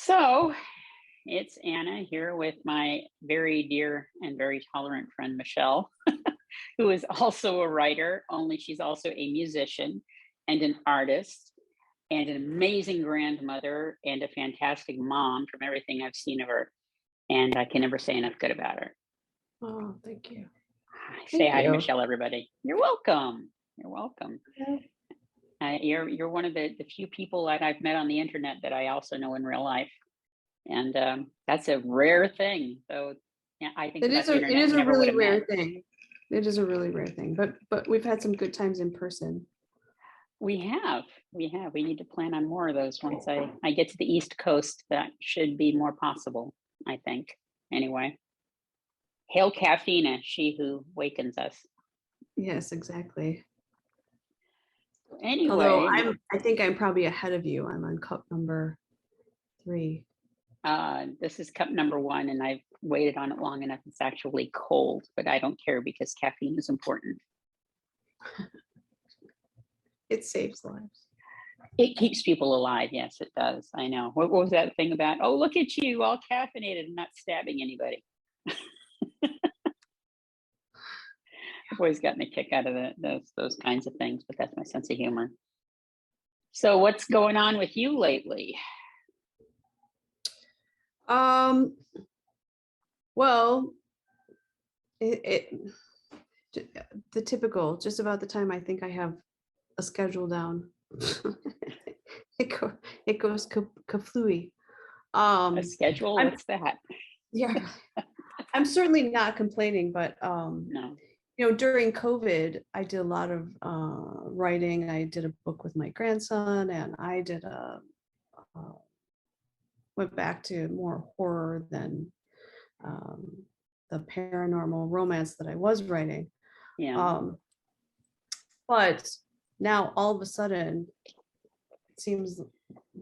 So it's Anna here with my very dear and very tolerant friend, Michelle, who is also a writer, only she's also a musician and an artist and an amazing grandmother and a fantastic mom from everything I've seen of her. And I can never say enough good about her. Oh, thank you. Say hi to Michelle, everybody. You're welcome. You're welcome. Yeah. You're one of the few people that I've met on the internet that I also know in real life. And that's a rare thing. So yeah, I think It is a really rare thing. It is a really rare thing, but we've had some good times in person. We need to plan on more of those once I get to the East Coast. That should be more possible, I think. Anyway, hail caffeine, she who wakens us. Yes, exactly. Anyway, although I think I'm probably ahead of you. I'm on cup number 3. This is cup number 1, and I've waited on it long enough. It's actually cold, but I don't care because caffeine is important. It saves lives. It keeps people alive. Yes, it does. I know. What was that thing about? Oh, look at you, all caffeinated and not stabbing anybody. I've always gotten a kick out of those kinds of things, but that's my sense of humor. So what's going on with you lately? Well, the typical, just about the time I think I have a schedule down. it goes kaflooey. A schedule? What's that? Yeah, I'm certainly not complaining, but no. During COVID, I did a lot of writing. I did a book with my grandson, and I did went back to more horror than the paranormal romance that I was writing. Yeah. But now all of a sudden, it seems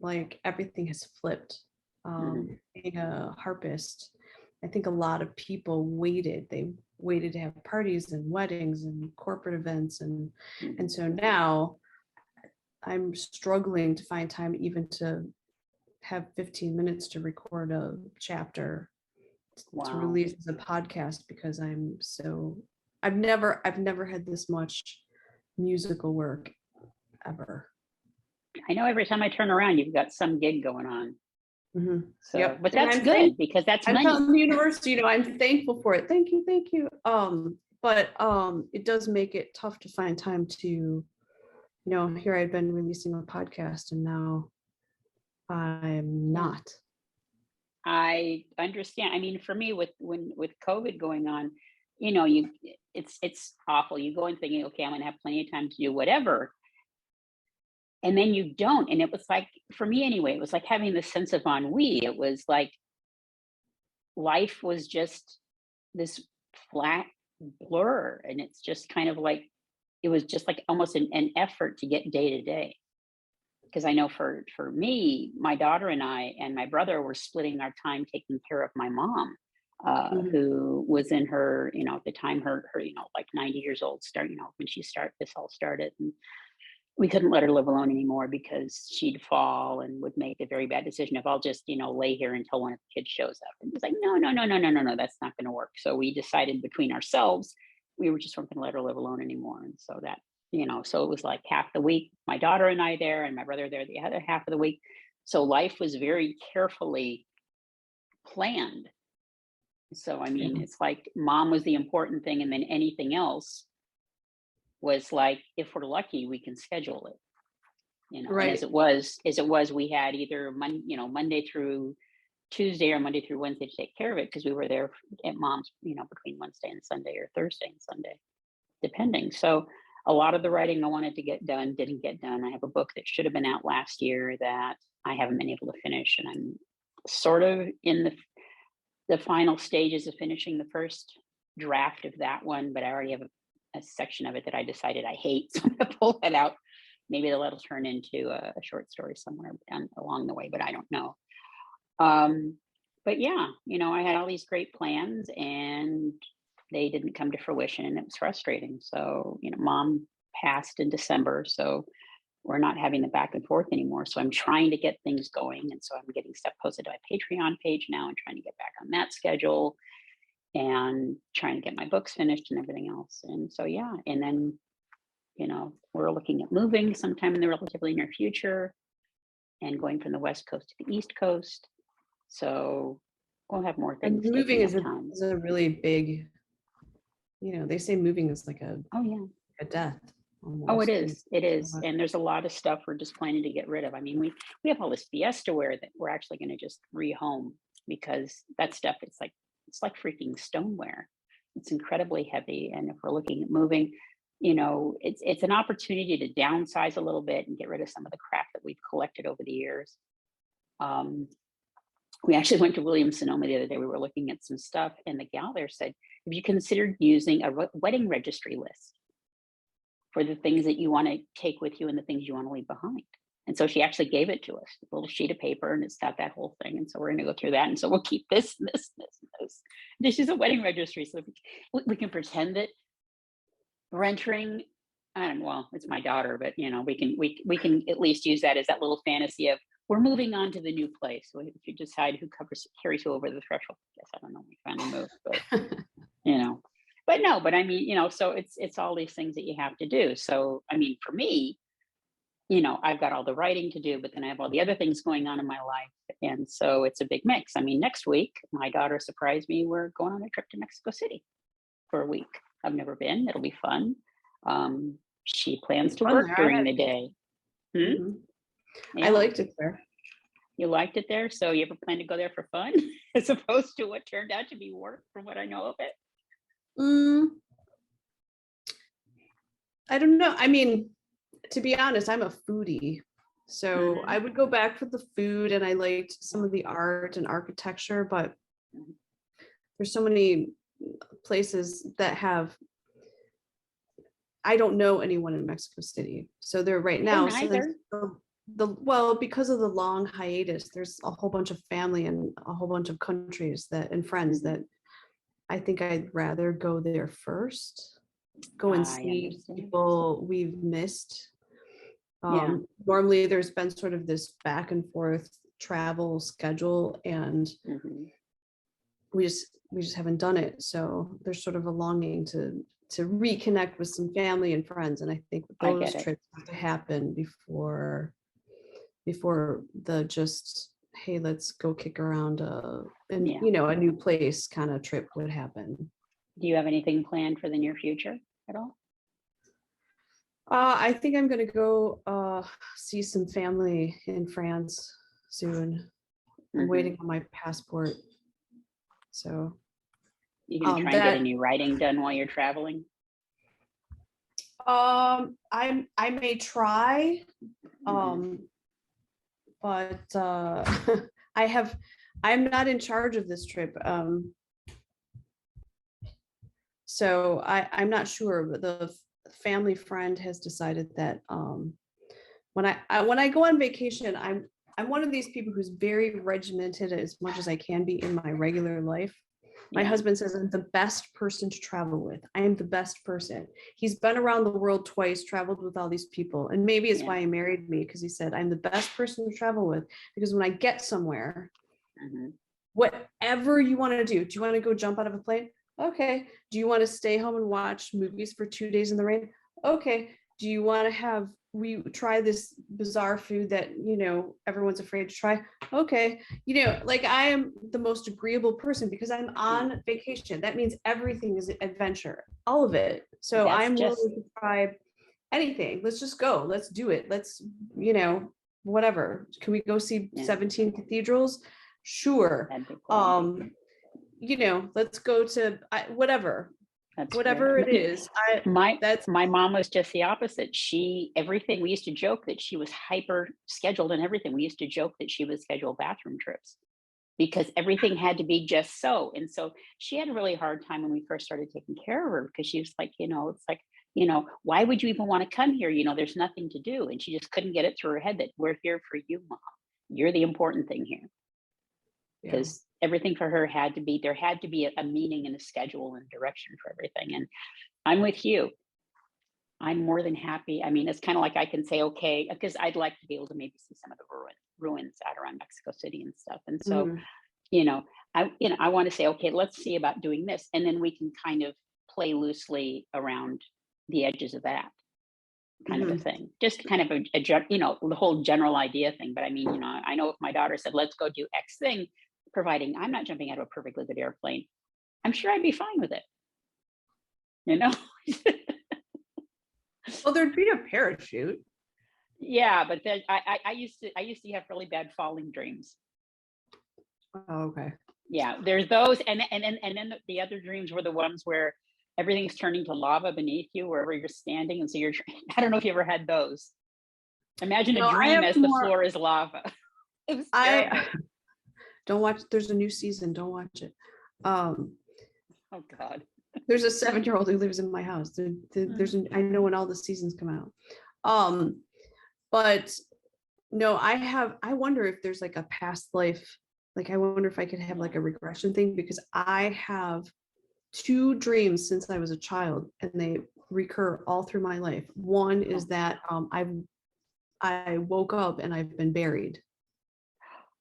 like everything has flipped. Being a harpist, I think a lot of people waited. They waited to have parties and weddings and corporate events, and so now I'm struggling to find time even to have 15 minutes to record a chapter to release as a podcast, because I've never had this much musical work ever. I know every time I turn around, you've got some gig going on. Mm-hmm. So, yep. But that's good because that's money. I'm telling the universe, I'm thankful for it. Thank you. But it does make it tough to find time to, here I've been releasing a podcast and now I'm not. I understand. I mean, for me, with COVID going on, it's awful. You go in thinking, okay, I'm going to have plenty of time to do whatever. And then you don't. And it was like, for me anyway, it was like having this sense of ennui. It was like life was just this flat blur. And it's just kind of like, it was just like almost an effort to get day to day. Because I know for me, my daughter and I and my brother were splitting our time taking care of my mom, who was in her, at the time, her like 90 years old, when this all started. And we couldn't let her live alone anymore because she'd fall and would make a very bad decision if I'll just, lay here until one of the kids shows up. And it's like, no, that's not going to work. So we decided between ourselves, we just weren't going to let her live alone anymore. And so that, so it was like half the week, my daughter and I there and my brother there the other half of the week. So life was very carefully planned. So, I mean, it's like mom was the important thing. And then anything else was like, if we're lucky, we can schedule it, right. And as it was, we had either Monday through Tuesday or Monday through Wednesday to take care of it, because we were there at mom's, between Wednesday and Sunday or Thursday and Sunday, depending. So a lot of the writing I wanted to get done didn't get done. I have a book that should have been out last year that I haven't been able to finish, and I'm sort of in the final stages of finishing the first draft of that one, but I already have a section of it that I decided I hate, so I'm gonna pull that out. Maybe that'll turn into a short story somewhere along the way, but I don't know. But yeah, I had all these great plans and they didn't come to fruition, and it was frustrating. So, mom passed in December, so we're not having the back and forth anymore. So I'm trying to get things going. And so I'm getting stuff posted to my Patreon page now and trying to get back on that schedule and trying to get my books finished and everything else. And so, yeah. And then, we're looking at moving sometime in the relatively near future and going from the West Coast to the East Coast. So we'll have more And things moving taking up time. is a really big, they say moving is like Oh, yeah. a death. Oh, Almost. it is. And there's a lot of stuff we're just planning to get rid of. I mean, we have all this Fiesta wear that we're actually going to just rehome, because that stuff, it's like freaking stoneware. It's incredibly heavy. And if we're looking at moving, it's an opportunity to downsize a little bit and get rid of some of the crap that we've collected over the years. We actually went to Williams Sonoma the other day. We were looking at some stuff, and the gal there said, have you considered using a wedding registry list for the things that you want to take with you and the things you want to leave behind? And so she actually gave it to us, a little sheet of paper, and it's got that whole thing. And so we're going to go through that. And so we'll keep this, and this, and this, and this. This is a wedding registry, so we can pretend that we're entering. I don't know, well, it's my daughter, but we can at least use that as that little fantasy of, we're moving on to the new place. So if you decide who carries you over the threshold, I guess, I don't know, we finally moved, but but I mean, so it's all these things that you have to do. So, I mean, for me, I've got all the writing to do, but then I have all the other things going on in my life. And so it's a big mix. I mean, next week, my daughter surprised me. We're going on a trip to Mexico City for a week. I've never been. It'll be fun. She plans to work during the day. Mm-hmm. Yeah. I liked it there. You liked it there? So you ever plan to go there for fun as opposed to what turned out to be work, from what I know of it? I don't know. I mean, to be honest, I'm a foodie. So I would go back for the food, and I liked some of the art and architecture, but there's so many places that have, I don't know anyone in Mexico City. So there right now, since well, because of the long hiatus, there's a whole bunch of family and a whole bunch of countries and friends that I think I'd rather go there first, go and see people we've missed. Normally there's been sort of this back and forth travel schedule, and we just haven't done it. So there's sort of a longing to reconnect with some family and friends. And I think those trips have to happen before the just, hey, let's go kick around a new place kind of trip would happen. Do you have anything planned for the near future at all? I think I'm going to go see some family in France soon. I'm waiting on my passport. So you can try and get any writing done while you're traveling? I may try, but I'm not in charge of this trip. So I'm not sure, but the family friend has decided that when I go on vacation, I'm one of these people who's very regimented as much as I can be in my regular life. My husband says I'm the best person to travel with. I am the best person. He's been around the world twice, traveled with all these people. And maybe it's why he married me, because he said, I'm the best person to travel with, because when I get somewhere, whatever you want to do you want to go jump out of a plane? Okay. Do you want to stay home and watch movies for 2 days in the rain? Okay. Do you want to we try this bizarre food that, everyone's afraid to try? Okay. Like, I am the most agreeable person because I'm on vacation. That means everything is adventure, all of it. So I'm willing to try anything. Let's just go. Let's do it. Let's, whatever. Can we go see 17 cathedrals? Sure. Let's go to whatever. Whatever it is. My mom was just the opposite. Everything, we used to joke that she was hyper scheduled and everything. We used to joke that she would schedule bathroom trips because everything had to be just so. And so she had a really hard time when we first started taking care of her, because she was like, it's like, why would you even want to come here? There's nothing to do. And she just couldn't get it through her head that we're here for you, Mom. You're the important thing here. Because everything for her there had to be a meaning and a schedule and a direction for everything. And I'm with you. I'm more than happy. I mean, it's kind of like I can say, okay, because I'd like to be able to maybe see some of the ruins out around Mexico City and stuff. And so, Mhm. you know, I want to say, okay, let's see about doing this, and then we can kind of play loosely around the edges of that kind of a Mhm. thing. Just kind of the whole general idea thing. But I mean, I know if my daughter said, let's go do X thing, providing I'm not jumping out of a perfectly good airplane, I'm sure I'd be fine with it, you know? Well, there'd be a parachute. Yeah, but then I used to have really bad falling dreams. Oh, okay. Yeah, there's those, and then the other dreams were the ones where everything's turning to lava beneath you wherever you're standing, and so you're. I don't know if you ever had those. Imagine a No, I dream have as the more. floor is lava. It was I terrible. don't watch. There's a new season. Don't watch it. Um, Oh God. there's a 7-year-old who lives in my house. Mm. I know when all the seasons come out. Um, but no, I wonder if there's like a past life. Like I wonder if I could have like Yeah. a regression thing because I have 2 dreams since I was a child and they recur all through my life. One is Oh, that I woke up and I've been buried.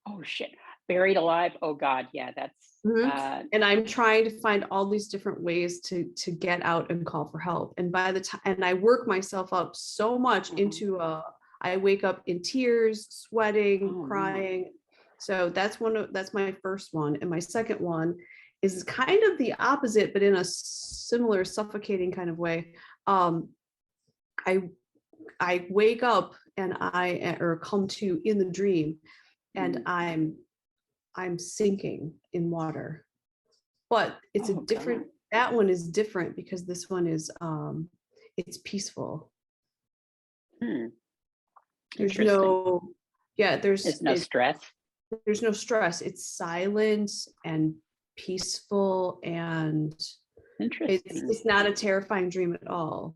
oh shit. Buried alive. Oh God. Yeah, that's Mhm. And I'm trying to find all these different ways to get out and call for help. And by the time, and I work myself up so much uh into I wake up in tears, sweating, oh no. crying. So that's my first one. And my second one is kind of the opposite, but in a similar suffocating kind of way. I I wake up and or come to in the dream and Mm. I'm sinking in water. But it's a Oh God. different that one is different because this one is it's peaceful. Hmm. There's Interesting. no yeah, There's no stress. there's no stress. It's silent and peaceful and Interesting. it's not a terrifying dream at all.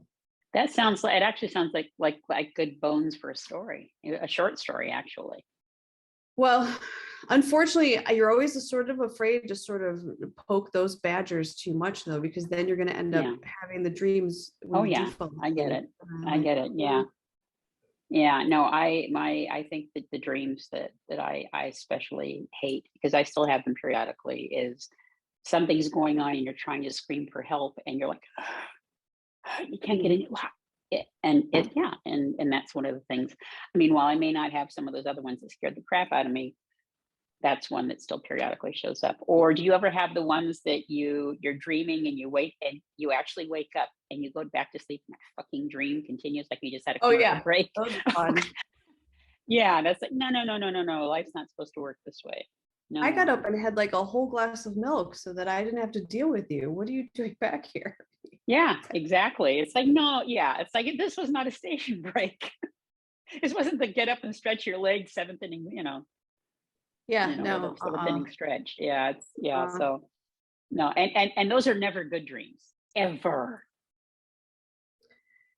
That sounds like it actually sounds like good bones for a story, a short story actually. Well, unfortunately, you're always sort of afraid to sort of poke those badgers too much though, because then you're going to end up Yeah. having the dreams when Oh you do yeah. fall I get asleep. it. And I'm I like, get it. Yeah. "Mm." Yeah. No, I think that the dreams that I especially hate because I still have them periodically is something's going on and you're trying to scream for help and you're like you can't get any and it yeah and that's one of the things. I mean, while I may not have some of those other ones that scared the crap out of me, that's one that still periodically shows up. Or do you ever have the ones that you're dreaming and you wake and you actually wake up and you go back to sleep and that fucking dream continues like you just had a Oh commercial yeah, break? those are fun. Yeah, that's like no, no, no, no, no, no. Life's not supposed to work this way. I got No. up and had like a whole glass of milk so that I didn't have to deal with you. What are you doing back here? Yeah, exactly. It's like no, yeah. It's like this was not a station break. This wasn't the get up and stretch your legs seventh inning, Yeah, or no, the seventh inning stretch. Yeah, it's yeah. uh, So no, and those are never good dreams ever.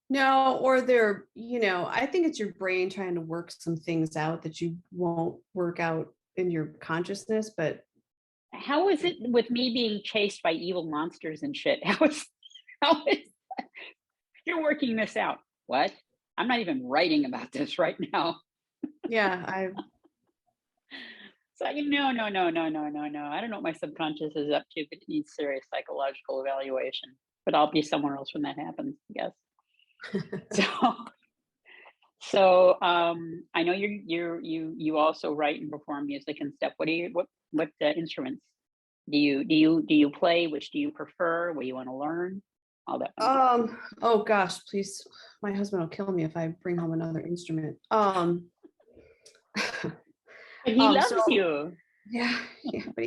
no, or they're, I think it's your brain trying to work some things out that you won't work out in your consciousness, but How is it with me being chased by evil monsters and shit? How is you're working this out? What? I'm not even writing about this right now. yeah, So no, no, no, no, no, no, no. I don't know what my subconscious is up to, but it needs serious psychological evaluation. But I'll be somewhere else when that happens, I guess. So, I know you also write and perform music and stuff. What instruments do you play? Which do you prefer? What do you want to learn? All that fun stuff. oh gosh, please, my husband will kill me if I bring home another instrument. But he So loves you. yeah, yeah, but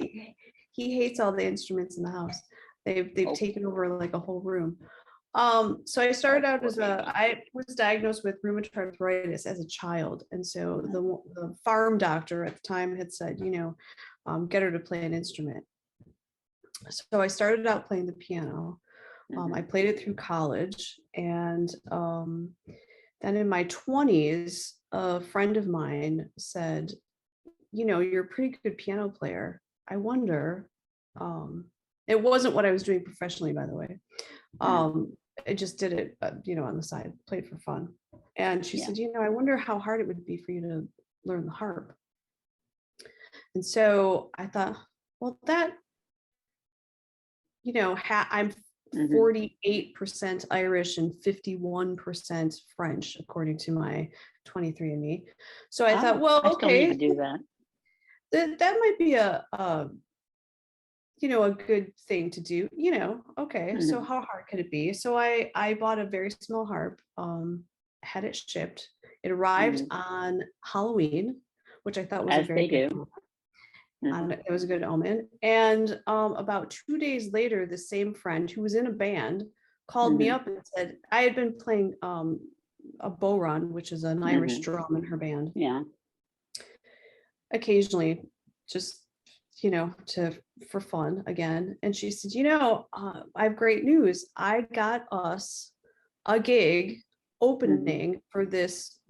he hates all the instruments in the house. They've Oh, taken over like a whole room. So I started oh, out poor as baby. I was diagnosed with rheumatoid arthritis as a child, and so Mhm, the farm doctor at the time had said, get her to play an instrument. So I started out playing the piano. I mhm, played it through college, and then in my 20s, a friend of mine said, you're a pretty good piano player. I wonder, it wasn't what I was doing professionally, by the way. mm, I just did it, on the side, played for fun. And she Yeah. said, I wonder how hard it would be for you to learn the harp. And so I thought, well, that, I'm Mhm. 48% Irish and 51% French, according to my 23andMe. So I thought, well, I still need to okay, do that. that might be a good thing to do, okay. So Mhm. how hard could it be? So I bought a very small harp, had it shipped. It arrived Mhm. on Halloween, which I thought was a As very they good do. omen. Mhm. It was a good omen. And about 2 days later, the same friend who was in a band called me Mhm. up and said, I had been playing a bodhrán, which is an Irish Mhm. drum in her band, Yeah. occasionally, just for fun again. And she said, I have great news. I got us a gig opening for this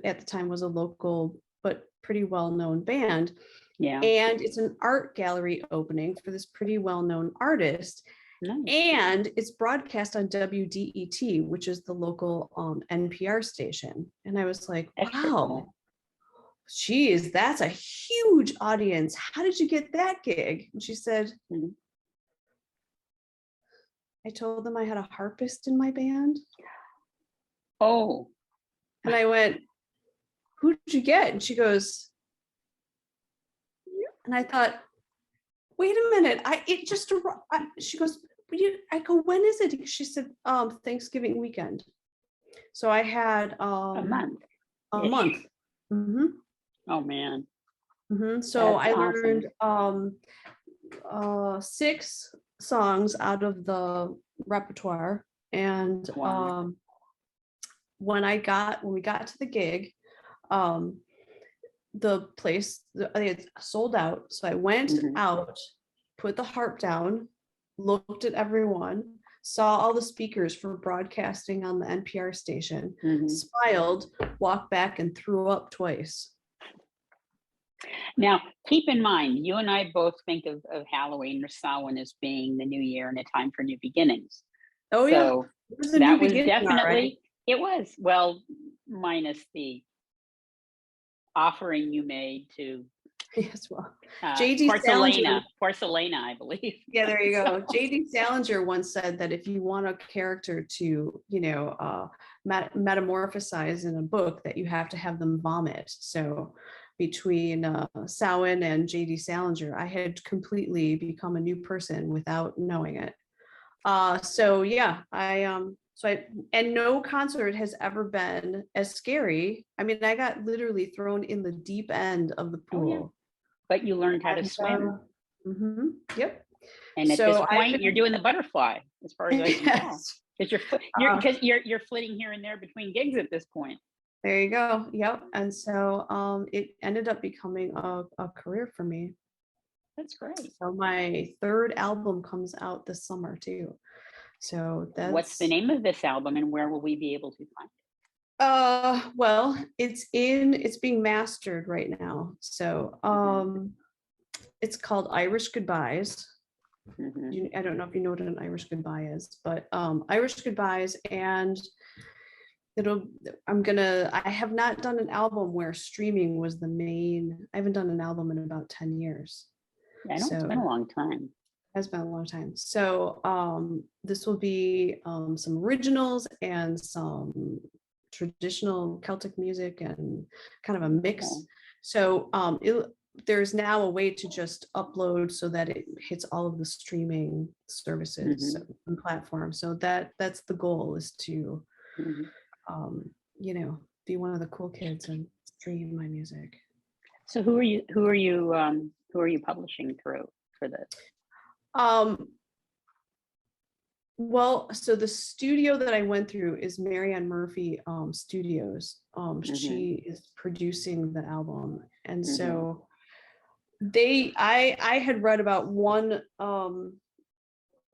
at the time was a local but pretty well-known band, Yeah. and it's an art gallery opening for this pretty well-known artist, Nice. and it's broadcast on WDET, which is the local NPR station. And I was like, Extra wow, cool. geez, that's a huge audience. How did you get that gig? And she said, Mhm. I told them I had a harpist in my band. Oh. And I went, who did you get? And she goes, and I thought, wait a minute. She goes, I go, when is it? She said, Thanksgiving weekend. So I had A month. a month. Mm-hmm. Oh man. So That's I awesome. learned 6 songs out of the repertoire. And Wow. when we got to the gig, um, the place they had sold out. So I went Mhm. out, put the harp down, looked at everyone, saw all the speakers for broadcasting on the NPR station, Mhm. smiled, walked back, and threw up twice. Now, keep in mind, you and I both think of Halloween or Samhain as being the new year and a time for new beginnings. Oh yeah, So it was a new that was beginning, all right. definitely, it was, well, minus the offering you made to Yes, well, J.D. Salinger. Porcelana, I believe. Yeah, there you go. So, J.D. Salinger once said that if you want a character to, metamorphosize in a book, that you have to have them vomit. So between Samhain and J.D. Salinger, I had completely become a new person without knowing it. So yeah, and no concert has ever been as scary. I mean, I got literally thrown in the deep end of the oh yeah, pool. but you learned how to And swim. yep. And at this So I've point, you're been doing the butterfly, as far as I can tell. yes. Because Uh, you're flitting here and there between gigs at this point. there you go. Yep. And so it ended up becoming a career for me. That's great. So my 3rd album comes out this summer too. So What's the that's name of this album, and where will we be able to find well, it's being mastered right now. So it? it's called Irish Goodbyes. Mm-hmm. I don't know if you know what an Irish goodbye is, but Irish Goodbyes, and I have not done an album where streaming was the main. I haven't done an album in about 10 years. I know it's been a So long time. has been a long time. So this will be some originals and some traditional Celtic music and kind of a mix. Cool. So there's now a way to just upload so that it hits all of the streaming services Mm-hmm. and platforms. So that's the goal, is to Mm-hmm. be one of the cool kids and stream my music. So who are you publishing through for this? Um, Well, so the studio that I went through is Marianne Murphy Studios. Mm-hmm. She is producing the album, and Mm-hmm. so I had read about one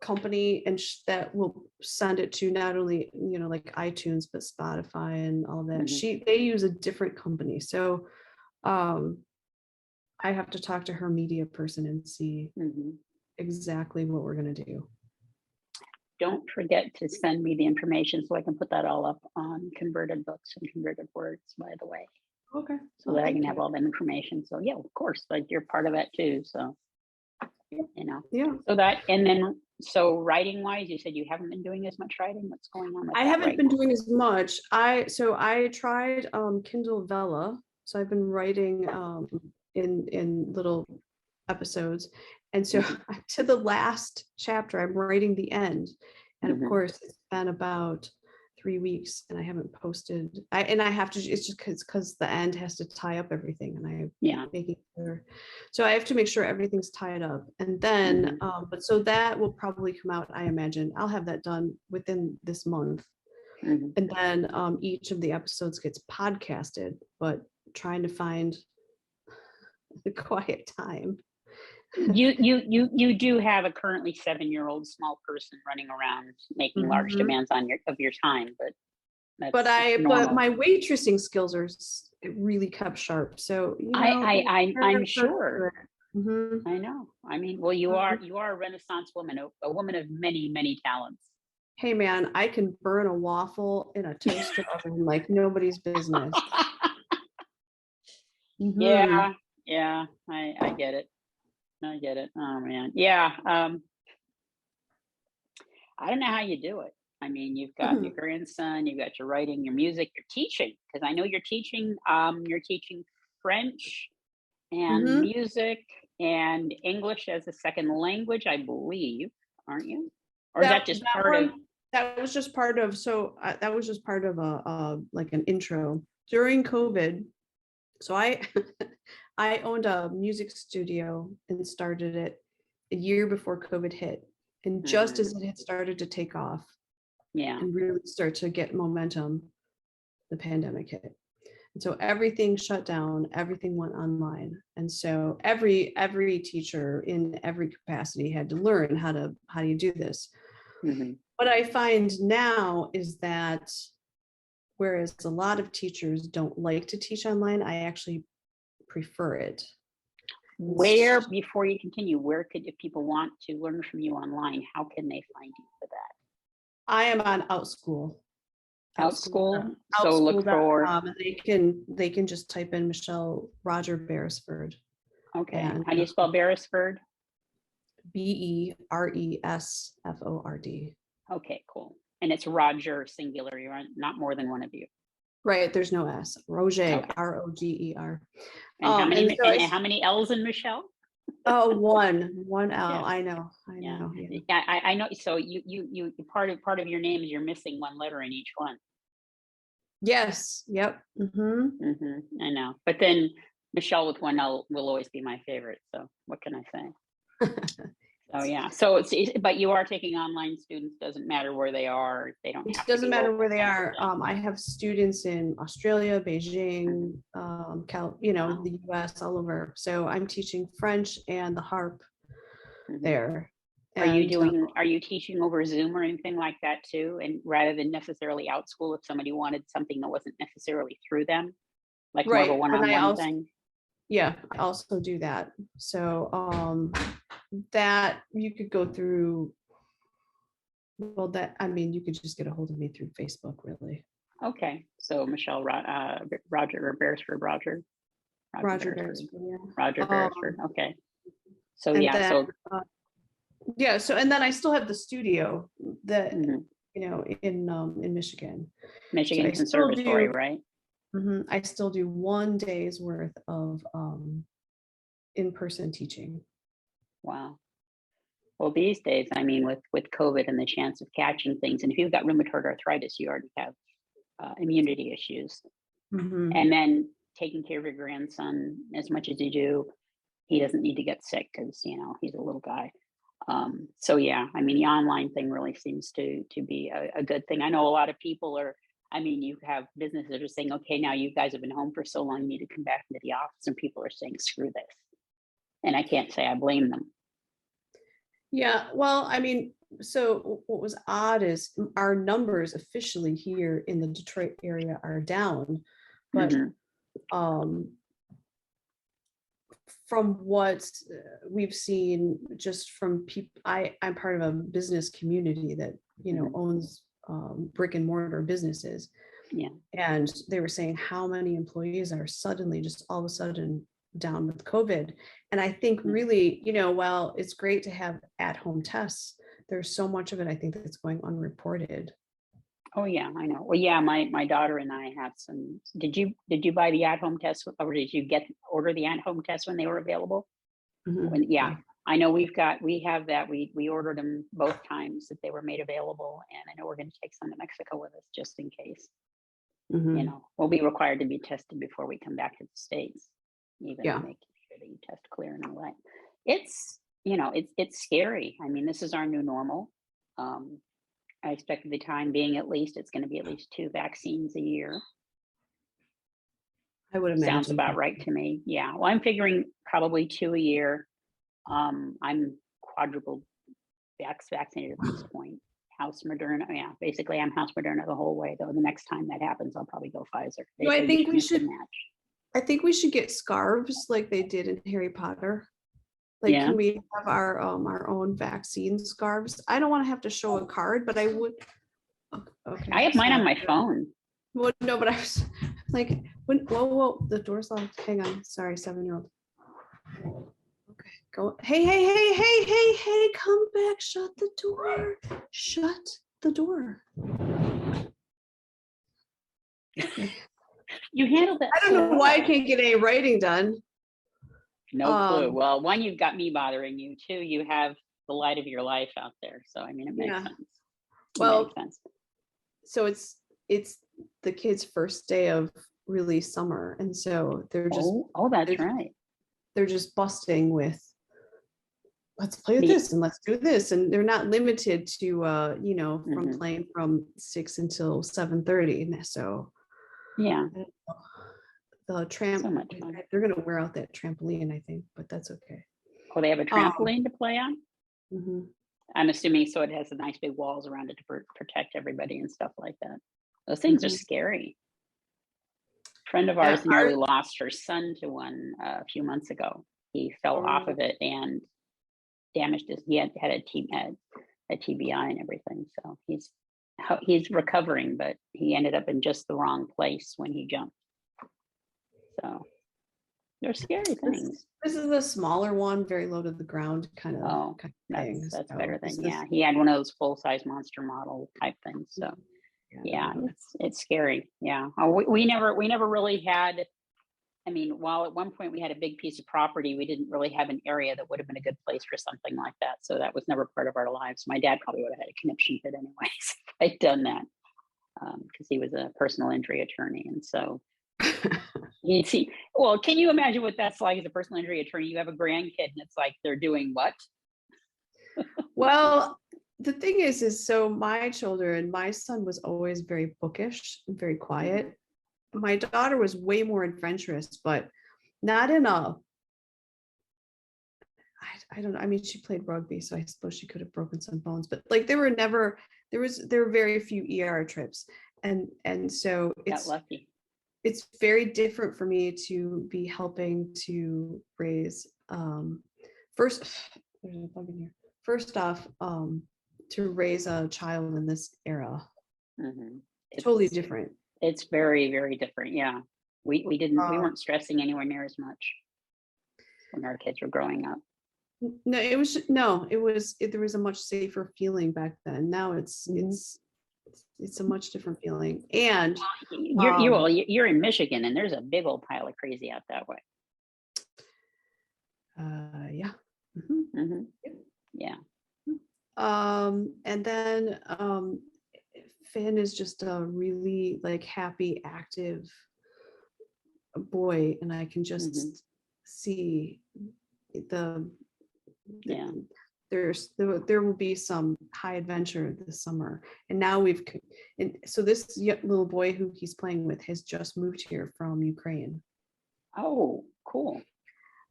company and that will send it to not only like iTunes but Spotify and all that. Mm-hmm. They use a different company, so um, I have to talk to her media person and see Mm-hmm. exactly what we're gonna do. don't forget to send me the information so I can put that all up on converted books and converted words, by the way, Okay. so that I can have all that information. So yeah, of course, like you're part of that too. So, Yeah. so that, and then, so writing wise, you said you haven't been doing as much writing. What's going on with I that haven't right been now? doing as much. I tried Kindle Vella. So I've been writing in little episodes. And so to the last chapter, I'm writing the end. And of course, it's been about 3 weeks and I haven't posted. I have to, it's just because the end has to tie up everything, and I'm making sure. So I have to make sure everything's tied up. And then, but so that will probably come out, I imagine. I'll have that done within this month. And then each of the episodes gets podcasted, but trying to find the quiet time. You do have a currently 7-year-old small person running around making large demands on your time, but but my waitressing skills are really kept sharp. So I'm sure. I know. I mean, well, you are a Renaissance woman, a woman of many talents. Hey man, I can burn a waffle in a toaster oven like nobody's business. Yeah, I get it. I get it. Oh man, yeah. I don't know how you do it. I mean, you've got your grandson, you've got your writing, your music, your teaching. Because I know you're teaching French and music and English as a second language, I believe, aren't you? Or is that just part of? That was just part of. So that was just part of a like an intro during COVID. So I I owned a music studio and started it a year before COVID hit. And just as it had started to take off and really start to get momentum, the pandemic hit. And so everything shut down, everything went online. And so every teacher in every capacity had to learn how do you do this. What I find now is that whereas a lot of teachers don't like to teach online, I actually prefer it. Where, before you continue, where could, if people want to learn from you online, how can they find you for that? I am on OutSchool. OutSchool. So look for. They can just type in Michele Roger-Beresford. Okay. And how do you spell Beresford? Beresford. Okay, cool. And it's Roger singular. You're not more than one of you. Right. There's no S. Roger, okay. Roger. And how many L's in Michele? Oh, one L. Yeah. I know. Yeah. I know. So you part of your name is you're missing one letter in each one. Yes. Yep. I know. But then Michele with one L will always be my favorite. So what can I say? Oh yeah. So but you are taking online students. Doesn't matter where they are. They don't. It doesn't matter where they are. I have students in Australia, Beijing, the US, all over. So I'm teaching French and the harp there. Are you teaching over Zoom or anything like that too? And rather than necessarily OutSchool, if somebody wanted something that wasn't necessarily through them, like more of a one-on-one thing. Yeah, I also do that. So that you could go through. Well, you could just get a hold of me through Facebook, really. Okay, so Michele Roger-Beresford. Roger Beresford. Okay. So so and then I still have the studio that in Michigan Conservatory, right? I still do 1 day's worth of in-person teaching. Wow. Well, these days, I mean, with COVID and the chance of catching things, and if you've got rheumatoid arthritis, you already have immunity issues. And then taking care of your grandson as much as you do, he doesn't need to get sick because he's a little guy. So yeah, I mean, the online thing really seems to be a good thing. I know a lot of people you have businesses that are saying, okay, now you guys have been home for so long, you need to come back into the office, and people are saying, screw this. And I can't say I blame them. Yeah, well, I mean, so what was odd is our numbers officially here in the Detroit area are down, but from what we've seen, just from people, I'm part of a business community that, owns brick and mortar businesses. Yeah. And they were saying how many employees are suddenly just all of a sudden down with COVID. And I think really, while it's great to have at-home tests, there's so much of it, I think, that's going unreported. Oh yeah, I know. Well, yeah, my daughter and I have some. Did you buy the at-home tests, or did you order the at-home tests when they were available? Yeah, I know we have that. We ordered them both times that they were made available, and I know we're going to take some to Mexico with us just in case. We'll be required to be tested before we come back to the States, even making sure that you test clear and all that. It's scary. I mean, this is our new normal. I expect for the time being, at least, it's going to be at least 2 vaccines a year. I would imagine. Sounds about right to me. Yeah. Well, I'm figuring probably 2 a year. I'm quadruple vaccinated at this point. House Moderna. Yeah, basically, I'm House Moderna the whole way. Though the next time that happens, I'll probably go Pfizer. I think we should match. I think we should get scarves like they did in Harry Potter. Like, can we have our own vaccine scarves? I don't want to have to show a card, but I would. Okay. I have mine on my phone. Well, no, but I was like, whoa, the door's locked. Hang on. Sorry, 7-year-old. Okay, go. Hey, come back. Shut the door. Shut the door. Okay. You handled that. I don't know why I can't get any writing done. No clue. Well, one, you've got me bothering you. 2, you have the light of your life out there. So I mean, it makes sense. Well, so it's the kids' first day of really summer, and so they're just that's right. They're just busting with, let's play with this and let's do this, and they're not limited to from playing from 6 until 7:30. So yeah. The they're going to wear out that trampoline, I think, but that's okay. Oh, they have a trampoline to play on? I'm assuming so. It has the nice big walls around it to protect everybody and stuff like that. Those things are scary. A friend of ours nearly lost her son to one a few months ago. He fell off of it and damaged his. He had a TBI and everything. So he's recovering, but he ended up in just the wrong place when he jumped. So they're scary things. This is a smaller one, very low to the ground kind of thing. That's better than he had one of those full-size monster model type things. So it's scary. Yeah. We never really had. I mean, while at one point we had a big piece of property, we didn't really have an area that would have been a good place for something like that. So that was never part of our lives. My dad probably would have had a conniption fit anyways if I'd done that, because he was a personal injury attorney, and so. Well, can you imagine what that's like as a personal injury attorney? You have a grandkid and it's like they're doing what? Well, the thing is so my son was always very bookish and very quiet. My daughter was way more adventurous, but not in a, I don't know. I mean, she played rugby, so I suppose she could have broken some bones, but like there were very few ER trips. And so got lucky. It's very different for me to be helping to raise first off to raise a child in this era. Totally different. It's very, very different. Yeah, we weren't stressing anywhere near as much when our kids were growing up. There was a much safer feeling back then. Now it's a much different feeling. And you're in Michigan, and there's a big old pile of crazy out that way. Yeah. Yeah. And then Finn is just a really like happy, active boy, and I can just see there will be some high adventure this summer. And now so this little boy who he's playing with has just moved here from Ukraine. Oh, cool.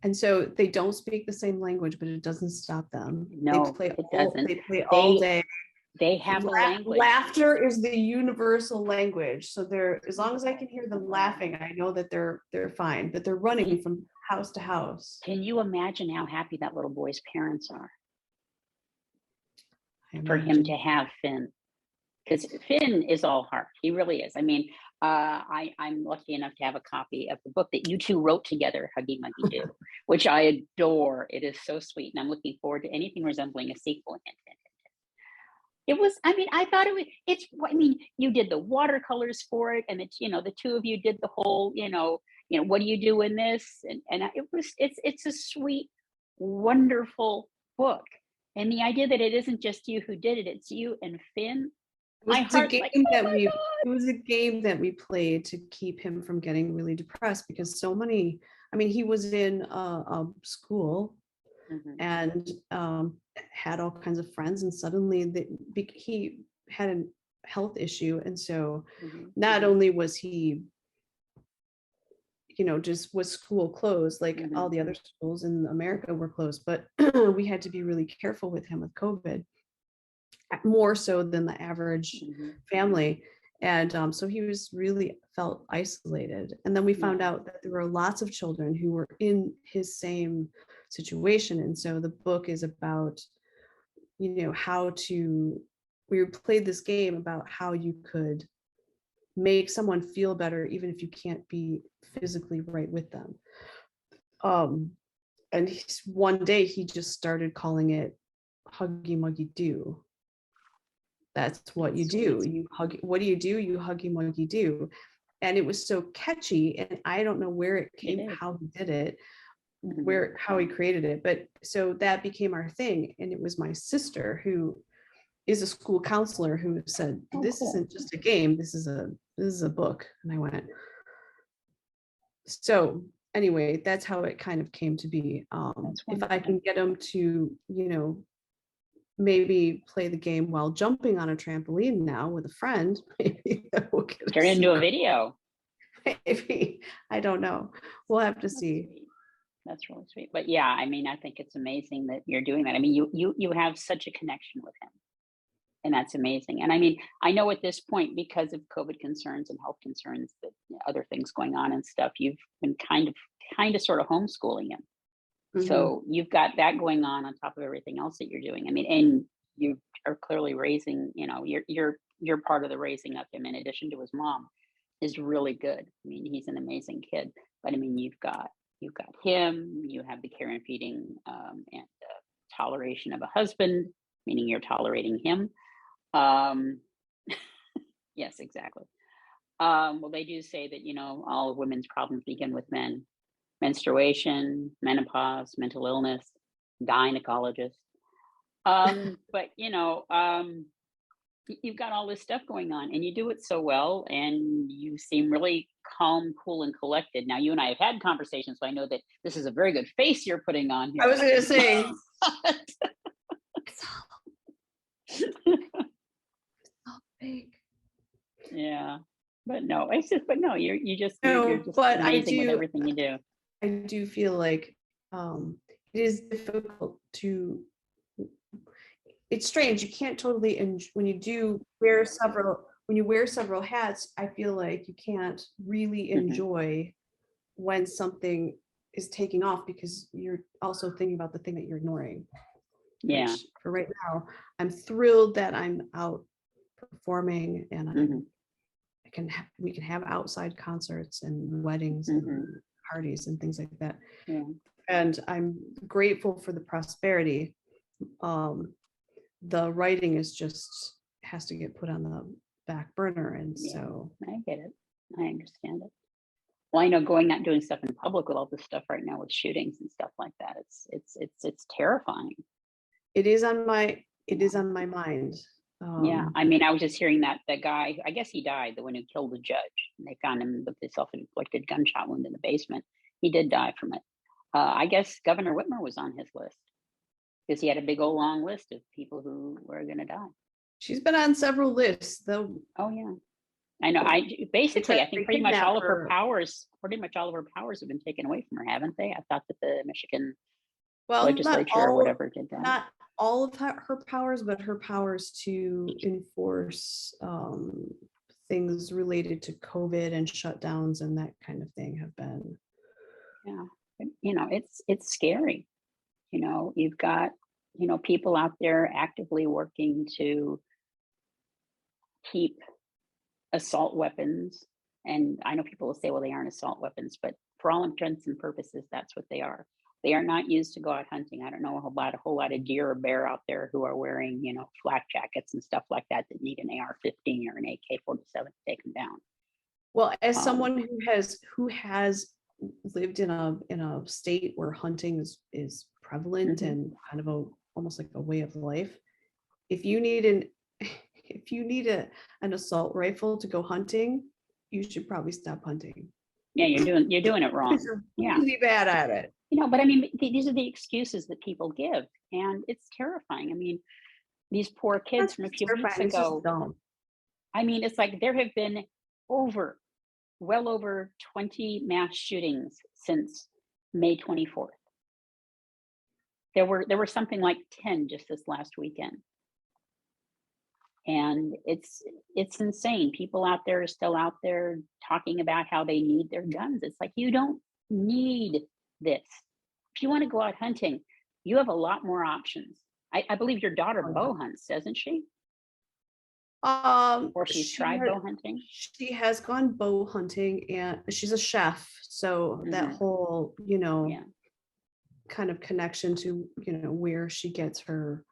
And so they don't speak the same language, but it doesn't stop them. No, it doesn't. They play all day. They have a language. Laughter is the universal language. So as long as I can hear them laughing, I know that they're fine. But they're running from house to house. Can you imagine how happy that little boy's parents are I for him to imagine. have Finn? Because Finn is all heart. He really is. I mean, I'm lucky enough to have a copy of the book that you two wrote together, Huggy Muggy Do, which I adore. It is so sweet, and I'm looking forward to anything resembling a sequel. It was, I mean, I thought it was, I mean, you did the watercolors for it, and it's, the two of you did the whole, what do you do in this? And it's a sweet, wonderful book. And the idea that it isn't just you who did it, it's you and Finn. It was My a heart's game like, oh that my we God. it was a game that we played to keep him from getting really depressed, because so many, I mean, he was in a school Mhm, and had all kinds of friends, and suddenly he had a health issue, and so mhm, not only was he, just was school closed, like all mhm, the other schools in America were closed, but we had to be really careful with him with COVID, more so than the average mhm. family. And so he was really felt isolated. And then we found Yeah. out that there were lots of children who were in his same situation. And so the book is about, how to, we played this game about how you could make someone feel better, even if you can't be physically right with them. Um, and one day he just started calling it Huggy Muggy Do. That's what you That's do. sweet. You hug. What do? You huggy muggy do. And it was so catchy. And I don't know where it It came, is. how he did it, Mhm. how he created it. But so that became our thing. And it was my sister, who is a school counselor, who said, Oh, "This cool. isn't just a game. This is a book." And I went, so anyway, that's how it kind of came to be. That's If I wonderful. can get them to, maybe play the game while jumping on a trampoline now with a friend, maybe that will get a Turn it into a sequel. video. Maybe, I don't know. We'll have to That's see. sweet. That's really sweet. But yeah, I mean, I think it's amazing that you're doing that. I mean, you have such a connection with him, and that's amazing. And I mean, I know at this point, because of COVID concerns and health concerns, that other things going on and stuff, you've been kind of sort of homeschooling him. Mhm. So you've got that going on top of everything else that you're doing. I mean, and you are clearly raising, you're part of the raising of him in addition to his mom is really good. I mean, he's an amazing kid. But I mean, you've got him, you have the care and feeding and toleration of a husband, meaning you're tolerating him. Um, yes, exactly. Well, they do say that, all women's problems begin with men: menstruation, menopause, mental illness, gynecologist. But you've got all this stuff going on, and you do it so well, and you seem really calm, cool, and collected. Now, you and I have had conversations, so I know that this is a very good face you're putting on I here. was gonna say, it's all fake. Yeah, but no, it's just, but no, you're No, just but amazing with everything you do. I do feel like it is difficult to. It's strange. You can't totally, when you do wear several, when you wear several hats, I feel like you can't really Hmm. enjoy when something is taking off, because you're also thinking about the thing that you're ignoring, Yeah. which for right now, I'm thrilled that I'm out performing, and Hmm. we can have outside concerts and weddings Hmm. and parties and things like that. Yeah. And I'm grateful for the prosperity. Um, the writing is just has to get put on the back burner, and Yeah. so I get it. I understand it. Well, I know going out and doing stuff in public with all this stuff right now with shootings and stuff like that, it's terrifying. it is on my mind. Yeah, I mean, I was just hearing that guy. I guess he died. The one who killed the judge. And they found him with a self-inflicted gunshot wound in the basement. He did die from it. I guess Governor Whitmer was on his list because he had a big old long list of people who were going to die. She's been on several lists, though. Oh yeah, I know. They tried Basically, I to think kidnap her. pretty much all of her powers have been taken away from her, haven't they? I thought that the Michigan Well, legislature or whatever did that. not all of her powers, but her powers to enforce things related to COVID and shutdowns and that kind of thing have been Yeah. it's scary. You've got, people out there actively working to keep assault weapons. And I know people will say, well, they aren't assault weapons, but for all intents and purposes, that's what they are. They are not used to go out hunting. I don't know a whole lot of deer or bear out there who are wearing, flak jackets and stuff like that need an AR-15 or an AK-47 to take them down. Well, as Um, someone who has lived in a state where hunting is prevalent Mhm. and kind of almost like a way of life, if you need an if you need an assault rifle to go hunting, you should probably stop hunting. Yeah, you're doing it wrong. You're Yeah. really bad at it. But I mean, these are the excuses that people give, and it's terrifying. I mean, these poor kids That's from a just few weeks terrifying. It's just ago. dumb. I mean, it's like there have been well over 20 mass shootings since May 24th. There were something like 10 just this last weekend. And it's insane. People out there are still out there talking about how they need their guns. It's like, you don't need this. If you want to go out hunting, you have a lot more options. I believe your daughter Oh, bow hunts, doesn't she? Or she's tried bow hunting. she has gone bow hunting, and she's a chef, so that Mhm. whole Yeah. kind of connection to where she gets her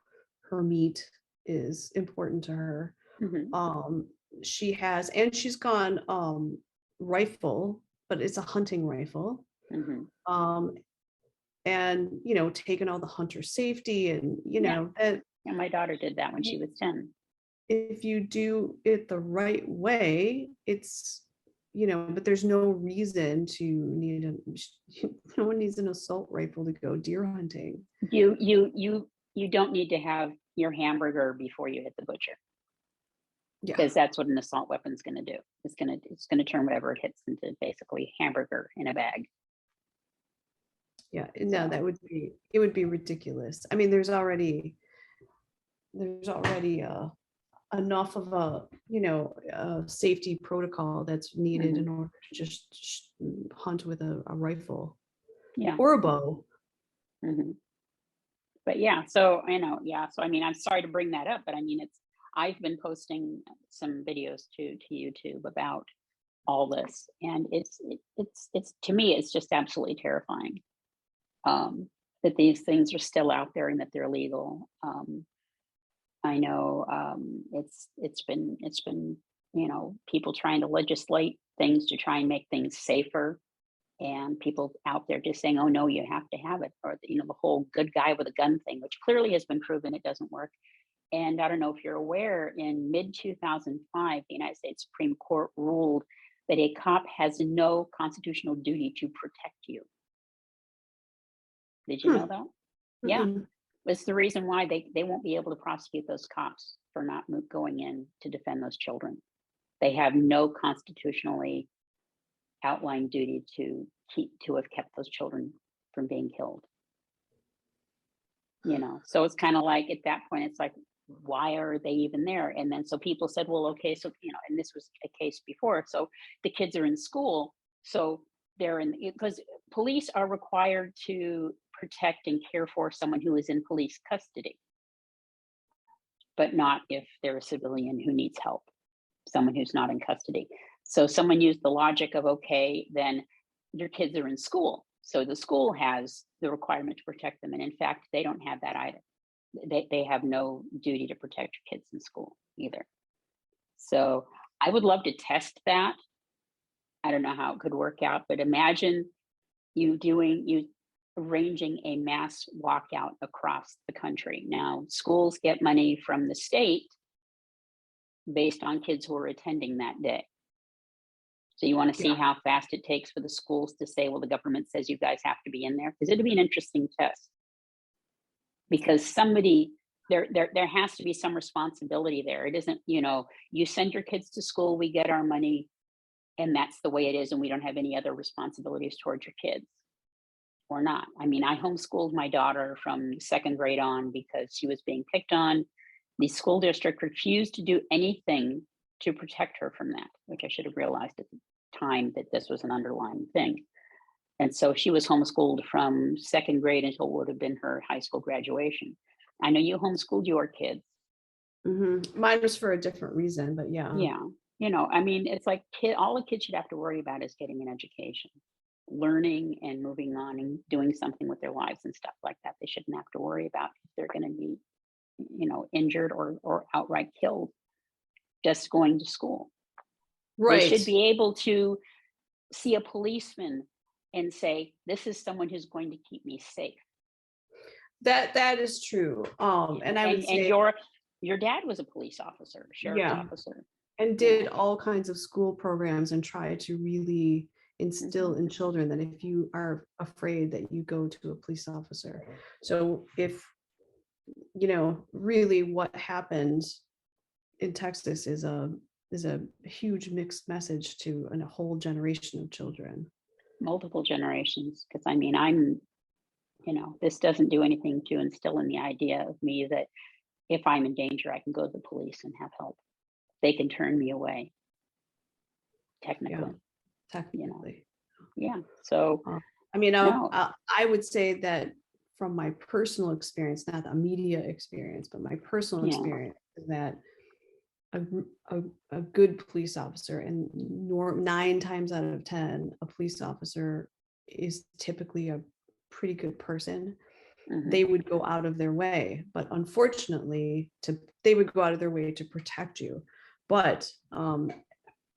meat is important to her. Mhm. She's gone rifle, but it's a hunting rifle. Mhm. um and taken all the hunter safety, and Yeah. that Yeah, my daughter did that when she was 10. if you do it the right way, it's but there's no reason to need no one needs an assault rifle to go deer hunting. You don't need to have your hamburger before you hit the butcher, Yeah, because that's what an assault weapon's going to do. It's going to turn whatever it hits into basically hamburger in a bag. yeah, no, So, it would be ridiculous. I mean, there's already enough of a safety protocol that's needed mhm. in order to just hunt with a rifle Yeah. or a bow. Mhm. But yeah, so yeah. So I mean, I'm sorry to bring that up, but I mean, I've been posting some videos to YouTube about all this, and it's to me, it's just absolutely terrifying, that these things are still out there and that they're legal. I know, it's been people trying to legislate things to try and make things safer, and people out there just saying, "Oh no, you have to have it," or the whole good guy with a gun thing, which clearly has been proven it doesn't work. And I don't know if you're aware, in mid 2005, the United States Supreme Court ruled that a cop has no constitutional duty to protect you. Did you know Hmm. that? Yeah, Mm-mm. it's the reason why they won't be able to prosecute those cops for not going in to defend those children. They have no constitutionally outlined duty to have kept those children from being killed. So it's kind of like, at that point, it's like, why are they even there? And then so people said, well, okay, so and this was a case before, so the kids are in school, so they're in, because police are required to protect and care for someone who is in police custody, but not if they're a civilian who needs help, someone who's not in custody. So someone used the logic of, okay, then your kids are in school, so the school has the requirement to protect them. And in fact, they don't have that either. They have no duty to protect your kids in school either. So I would love to test that. I don't know how it could work out, but imagine you arranging a mass walkout across the country. Now, schools get money from the state based on kids who are attending that day. So you want to see Yeah. how fast it takes for the schools to say, well, the government says you guys have to be in there, because it'd be an interesting test. Because there has to be some responsibility there. It isn't, you send your kids to school, we get our money, and that's the way it is, and we don't have any other responsibilities towards your kids, or not. I mean, I homeschooled my daughter from second grade on because she was being picked on. The school district refused to do anything to protect her from that, which I should have realized at the time that this was an underlying thing. And so she was homeschooled from second grade until what would have been her high school graduation. I know you homeschooled your kids. Mine was for a different reason, but yeah. Yeah. I mean, it's like all a kid should have to worry about is getting an education, learning and moving on and doing something with their lives and stuff like that. They shouldn't have to worry about if they're going to be, injured or outright killed just going to school. They Right. should be able to see a policeman and say, this is someone who's going to keep me safe. That is true. And I would say your dad was a police officer, a sheriff's officer. And did all kinds of school programs and try to really instill in children that if you are afraid that you go to a police officer. So if, really what happened in Texas is a huge mixed message to a whole generation of children. Multiple generations. Because I mean, this doesn't do anything to instill in the idea of me that if I'm in danger, I can go to the police and have help. They can turn me away. Technically. Yeah. So, I mean, I would say that from my personal experience, not a media experience, but my personal experience is that a good police officer, and 9 times out of 10, a police officer is typically a pretty good person. They would go out of their way, but unfortunately, they would go out of their way to protect you. But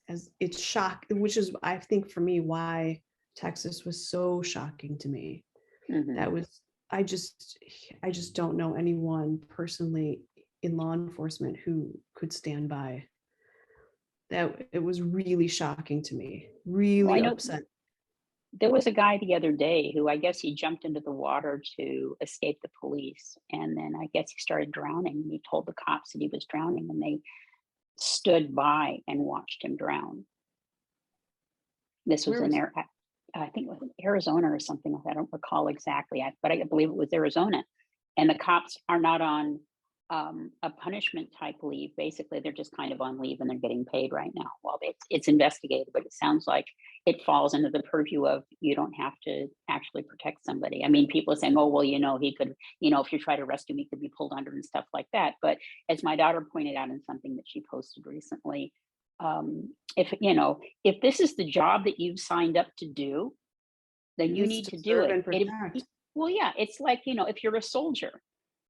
as it's which is, I think, for me, why Texas was so shocking to me. That was, I just don't know anyone personally in law enforcement who could stand by. That it was really shocking to me, really upset. There was a guy the other day who, I guess he jumped into the water to escape the police. And then I guess he started drowning. And he told the cops that he was drowning, and they stood by and watched him drown. This was I think it was Arizona or something like that. I don't recall exactly, but I believe it was Arizona. And the cops are not on a punishment type leave. Basically, they're just kind of on leave and they're getting paid right now. Well, it's investigated, but it sounds like it falls into the purview of you don't have to actually protect somebody. I mean, people are saying, oh, well, he could, if you try to arrest him, he could be pulled under and stuff like that. But as my daughter pointed out in something that she posted recently, if this is the job that you've signed up to do, then you need to do it. Well, yeah, it's like, if you're a soldier,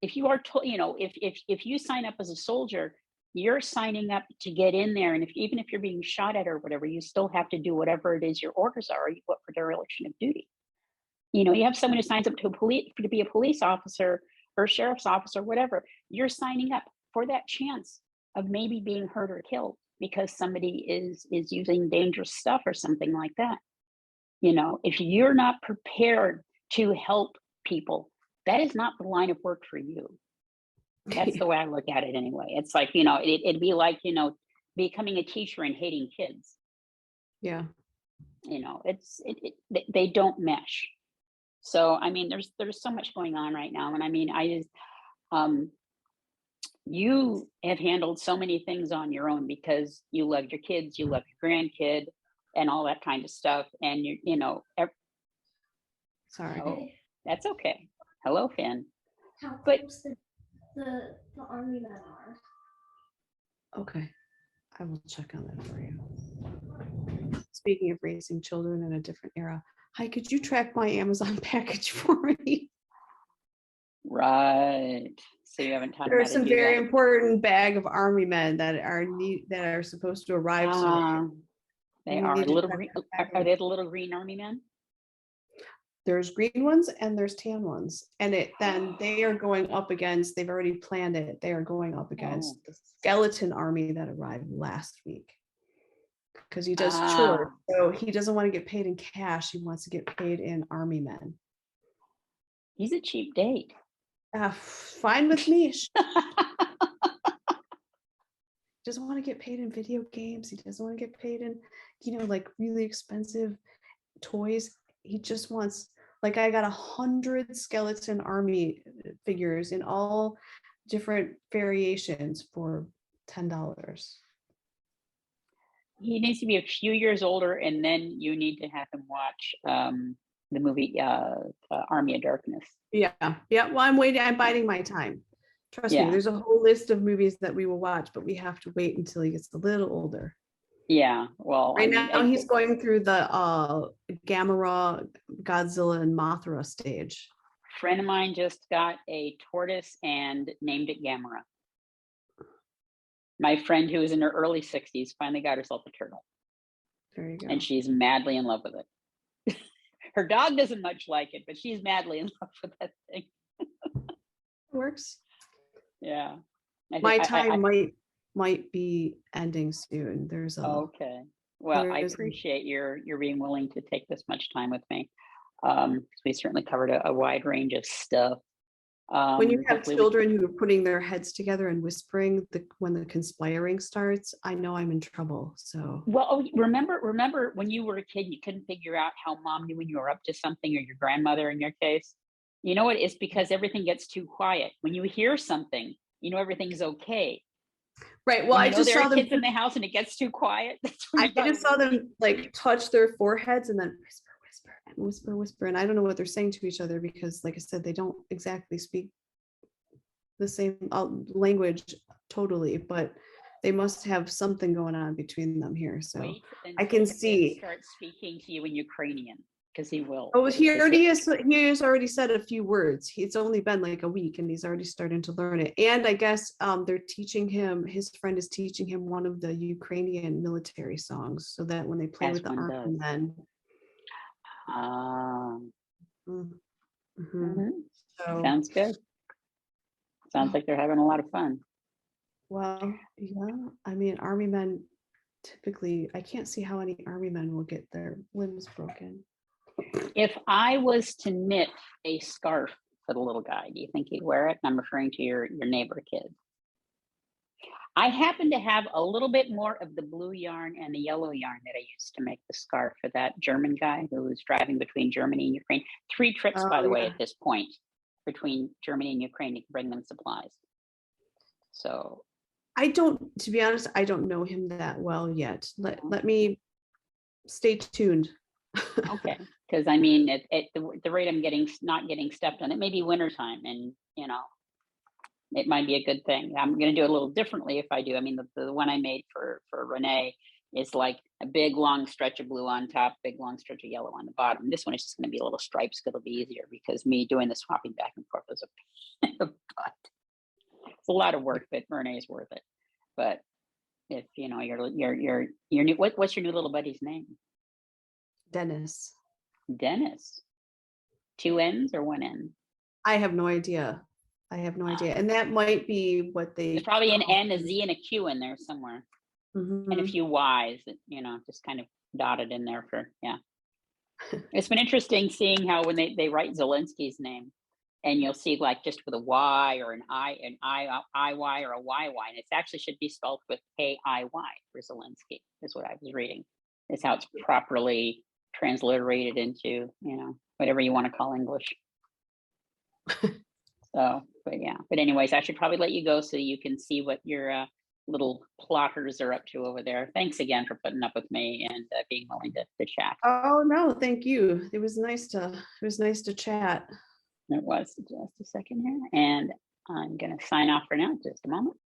if you are told, if you sign up as a soldier, you're signing up to get in there. And even if you're being shot at or whatever, you still have to do whatever it is your orders are for dereliction of duty. You have someone who signs up to be a police officer or sheriff's officer, whatever. You're signing up for that chance of maybe being hurt or killed because somebody is using dangerous stuff or something like that. If you're not prepared to help people, that is not the line of work for you. That's the way I look at it anyway. It's like, it'd be like, becoming a teacher and hating kids. Yeah. They don't mesh. So, I mean, there's so much going on right now. And I mean, you have handled so many things on your own because you love your kids, you love your grandkid and all that kind of stuff. And sorry. Oh, that's okay. Hello, Finn. How close the army men are. Okay, I will check on that for you. Speaking of raising children in a different era, hi, could you track my Amazon package for me? Right. So you haven't taught. There's some very important bag of army men that are supposed to arrive soon. They are little green. Are they the little green army men? There's green ones and there's tan ones, and then they are going up against. They've already planned it. They are going up against the skeleton army that arrived last week because he does chores. So he doesn't want to get paid in cash. He wants to get paid in army men. He's a cheap date. Fine with me. Doesn't want to get paid in video games. He doesn't want to get paid in, like really expensive toys. He just wants, like, I got 100 skeleton army figures in all different variations for $10. He needs to be a few years older, and then you need to have him watch the movie Army of Darkness. Yeah. Well, I'm waiting. I'm biding my time. Trust me. Yeah. There's a whole list of movies that we will watch, but we have to wait until he gets a little older. Yeah. Well, Right now, he's going through the Gamera, Godzilla, and Mothra stage. Friend of mine just got a tortoise and named it Gamera. My friend who was in her early 60s finally got herself a turtle. There you go. And she's madly in love with it. Her dog doesn't much like it, but she's madly in love with that thing. Works. Yeah. My time might be ending soon. There's a okay. Well, I appreciate your being willing to take this much time with me. We certainly covered a wide range of stuff. When you have children who are putting their heads together and whispering when the conspiring starts, I know I'm in trouble. So well, remember when you were a kid, you couldn't figure out how mom knew when you were up to something, or your grandmother in your case. You know what? It's because everything gets too quiet. When you hear something, you know everything's okay. Right. Well, I just saw them kids in the house and it gets too quiet. I just saw them like touch their foreheads and then whisper, and I don't know what they're saying to each other because, like I said, they don't exactly speak the same language totally, but they must have something going on between them here. So I can see. Start speaking to you in Ukrainian, because he will. Oh, he has already said a few words. It's only been like a week and he's already starting to learn it. And I guess they're teaching him, his friend is teaching him one of the Ukrainian military songs so that when they play with the army men. So, sounds good. Sounds like they're having a lot of fun. Well, yeah. I mean, army men typically, I can't see how any army men will get their limbs broken. If I was to knit a scarf for the little guy, do you think he'd wear it? I'm referring to your neighbor kid. I happen to have a little bit more of the blue yarn and the yellow yarn that I used to make the scarf for that German guy who was driving between Germany and Ukraine. 3 trips, by the way, at this point, between Germany and Ukraine to bring them supplies. So to be honest, I don't know him that well yet. Let me stay tuned. Okay, because I mean, at the rate I'm not getting stepped on, it may be wintertime, and you know, it might be a good thing. I'm going to do it a little differently if I do. I mean, the one I made for Renee is like a big long stretch of blue on top, big long stretch of yellow on the bottom. This one is just going to be a little stripes because it'll be easier, because me doing the swapping back and forth was a pain in the butt. It's a lot of work, but Renee's worth it. But if you know your new, what's your new little buddy's name? Dennis. 2 N's or 1 N? I have no idea. And that might be what they. There's probably an N, a Z, and a Q in there somewhere. Mm-hmm. And a few Y's that, you know, just kind of dotted in there for, yeah. It's been interesting seeing how when they write Zelensky's name, and you'll see like just with a Y or an IY or a YY, and it actually should be spelled with KIY for Zelensky, is what I was reading. Is how it's properly transliterated into, you know, whatever you want to call English. So, but anyways, I should probably let you go so you can see what your little plotters are up to over there. Thanks again for putting up with me and being willing to chat. Oh no, thank you. It was nice to chat. It was. Just a second here, and I'm going to sign off for now. Just a moment.